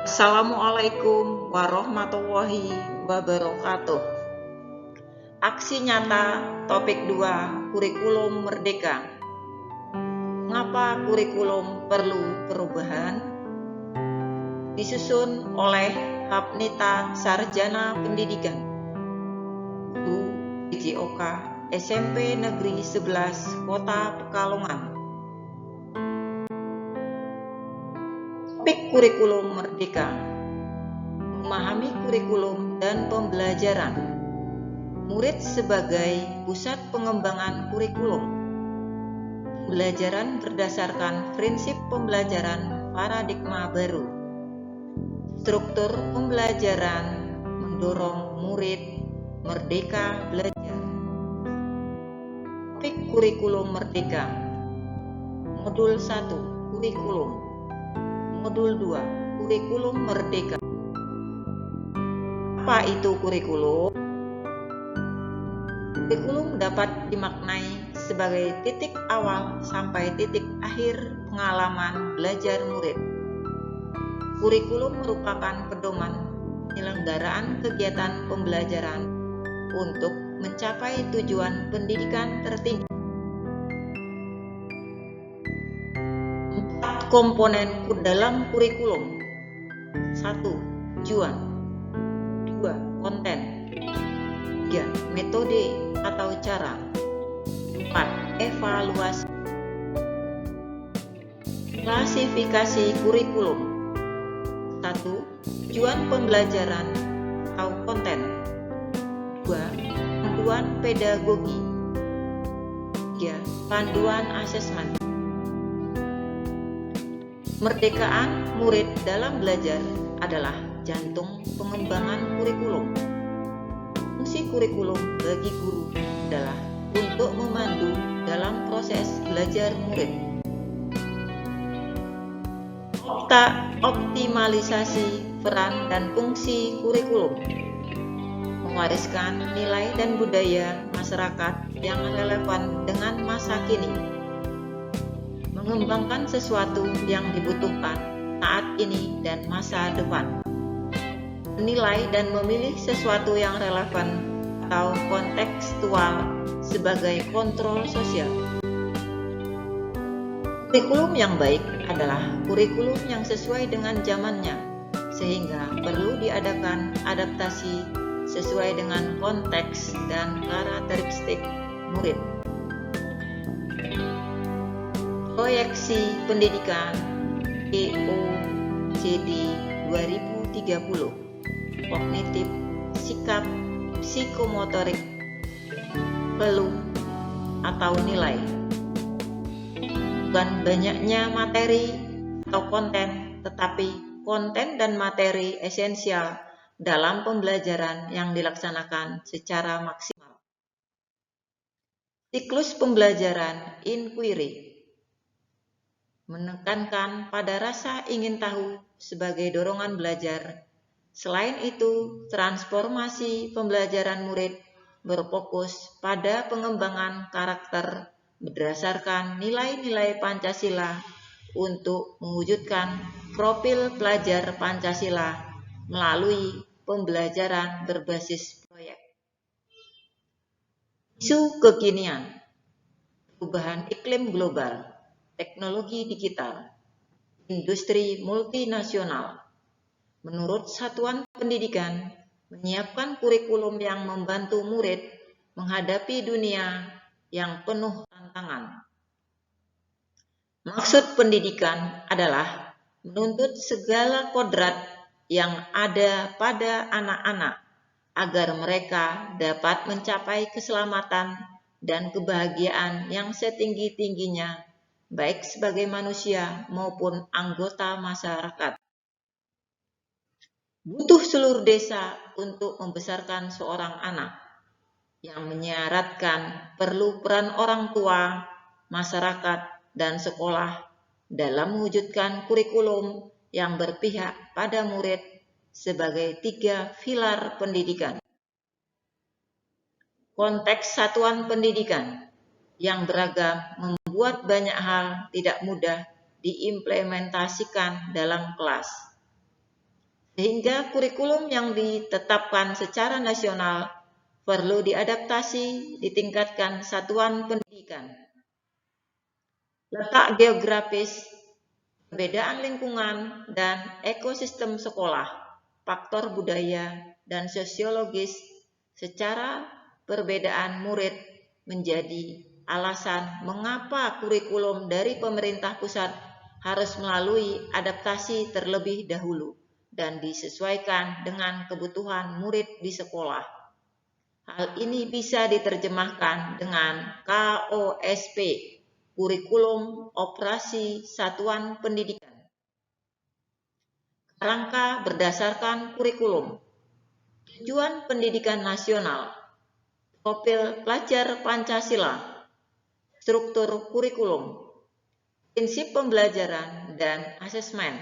Assalamualaikum warahmatullahi wabarakatuh. Aksi nyata topik 2 kurikulum merdeka. Mengapa kurikulum perlu perubahan? Disusun oleh Hapnita Sarjana Pendidikan, Guru PJOK SMP Negeri 11 Kota Pekalongan. Topik kurikulum merdeka. Memahami kurikulum dan pembelajaran. Murid sebagai pusat pengembangan kurikulum. Pembelajaran berdasarkan prinsip pembelajaran paradigma baru. Struktur pembelajaran mendorong murid merdeka belajar. Topik kurikulum merdeka. Modul 1 kurikulum. Modul 2 kurikulum merdeka. Apa itu kurikulum? Kurikulum dapat dimaknai sebagai titik awal sampai titik akhir pengalaman belajar murid. Kurikulum merupakan pedoman penyelenggaraan kegiatan pembelajaran untuk mencapai tujuan pendidikan tertinggi. 4 komponen dalam kurikulum. 1. Tujuan. 2. Konten. 3. Metode atau cara. 4. Evaluasi. Klasifikasi kurikulum. 1. Tujuan pembelajaran atau konten. 2. Panduan pedagogi. 3. Panduan asesmen. Kemerdekaan murid dalam belajar adalah jantung pengembangan kurikulum. Fungsi kurikulum bagi guru adalah untuk memandu dalam proses belajar murid. Optimalisasi peran dan fungsi kurikulum. Mewariskan nilai dan budaya masyarakat yang relevan dengan masa kini. Mengembangkan sesuatu yang dibutuhkan saat ini dan masa depan. Menilai dan memilih sesuatu yang relevan atau kontekstual sebagai kontrol sosial. Kurikulum yang baik adalah kurikulum yang sesuai dengan zamannya, sehingga perlu diadakan adaptasi sesuai dengan konteks dan karakteristik murid. Proyeksi Pendidikan EOCD 2030. Kognitif, sikap, psikomotorik, perlu atau nilai. Bukan banyaknya materi atau konten, tetapi konten dan materi esensial dalam pembelajaran yang dilaksanakan secara maksimal. Siklus pembelajaran inquiry. Menekankan pada rasa ingin tahu sebagai dorongan belajar. Selain itu, transformasi pembelajaran murid berfokus pada pengembangan karakter berdasarkan nilai-nilai Pancasila untuk mewujudkan profil pelajar Pancasila melalui pembelajaran berbasis proyek. Isu kekinian, perubahan iklim global, teknologi digital, industri multinasional. Menurut Satuan Pendidikan, menyiapkan kurikulum yang membantu murid menghadapi dunia yang penuh tantangan. Maksud pendidikan adalah menuntut segala kodrat yang ada pada anak-anak agar mereka dapat mencapai keselamatan dan kebahagiaan yang setinggi-tingginya, baik sebagai manusia maupun anggota masyarakat. Butuh seluruh desa untuk membesarkan seorang anak, yang menyaratkan perlu peran orang tua, masyarakat, dan sekolah dalam mewujudkan kurikulum yang berpihak pada murid sebagai 3 pilar pendidikan. Konteks satuan pendidikan yang beragam membuat banyak hal tidak mudah diimplementasikan dalam kelas. sehingga kurikulum yang ditetapkan secara nasional perlu diadaptasi ditingkatkan satuan pendidikan. Letak geografis, perbedaan lingkungan, dan ekosistem sekolah, faktor budaya, dan sosiologis secara perbedaan murid menjadi alasan mengapa kurikulum dari pemerintah pusat harus melalui adaptasi terlebih dahulu dan disesuaikan dengan kebutuhan murid di sekolah. Hal ini bisa diterjemahkan dengan KOSP, Kurikulum Operasi Satuan Pendidikan. Kerangka berdasarkan kurikulum. Tujuan pendidikan nasional. Profil pelajar Pancasila. Struktur kurikulum. Prinsip pembelajaran dan asesmen.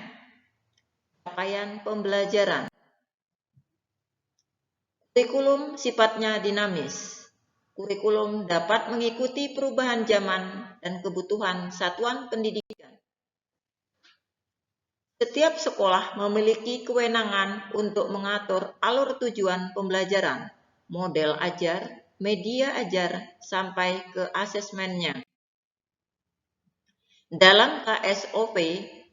Capaian pembelajaran. Kurikulum sifatnya dinamis. Kurikulum dapat mengikuti perubahan zaman dan kebutuhan satuan pendidikan. Setiap sekolah memiliki kewenangan untuk mengatur alur tujuan pembelajaran, model ajar, media ajar, sampai ke asesmennya. Dalam KSOP,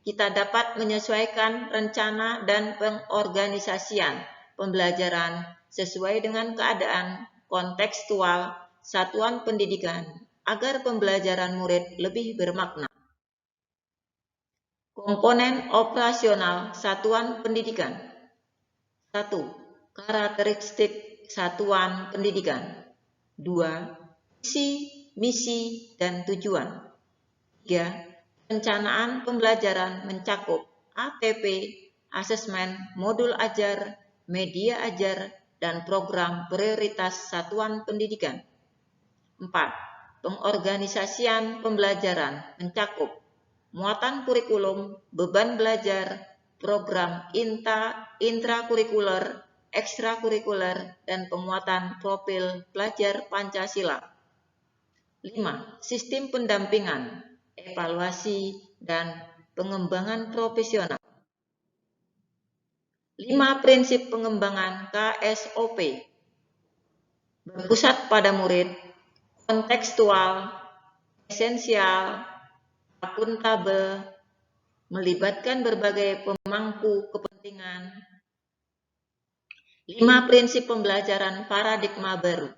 kita dapat menyesuaikan rencana dan pengorganisasian pembelajaran sesuai dengan keadaan kontekstual satuan pendidikan agar pembelajaran murid lebih bermakna. Komponen operasional satuan pendidikan. 1. Karakteristik satuan pendidikan. 2. Visi, misi, dan tujuan. 3. Perencanaan pembelajaran mencakup APP, asesmen, modul ajar, media ajar, dan program prioritas satuan pendidikan. 4. Pengorganisasian pembelajaran mencakup muatan kurikulum, beban belajar, program intrakurikuler, ekstrakurikuler, dan penguatan profil pelajar Pancasila. 5. Sistem pendampingan, evaluasi, dan pengembangan profesional. 5 prinsip pengembangan KSOP. Berpusat pada murid, kontekstual, esensial, akuntabel, melibatkan berbagai pemangku kepentingan. 5 prinsip pembelajaran paradigma baru.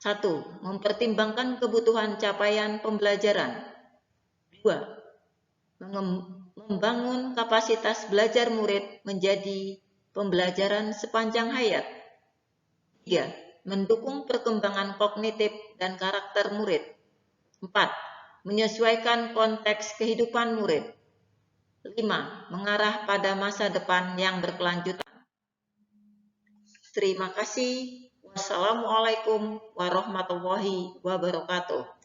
1. Mempertimbangkan kebutuhan capaian pembelajaran. 2. Membangun kapasitas belajar murid menjadi pembelajaran sepanjang hayat. 3. Mendukung perkembangan kognitif dan karakter murid. 4. Menyesuaikan konteks kehidupan murid. 5. Mengarah pada masa depan yang berkelanjutan. Terima kasih. Wassalamualaikum warahmatullahi wabarakatuh.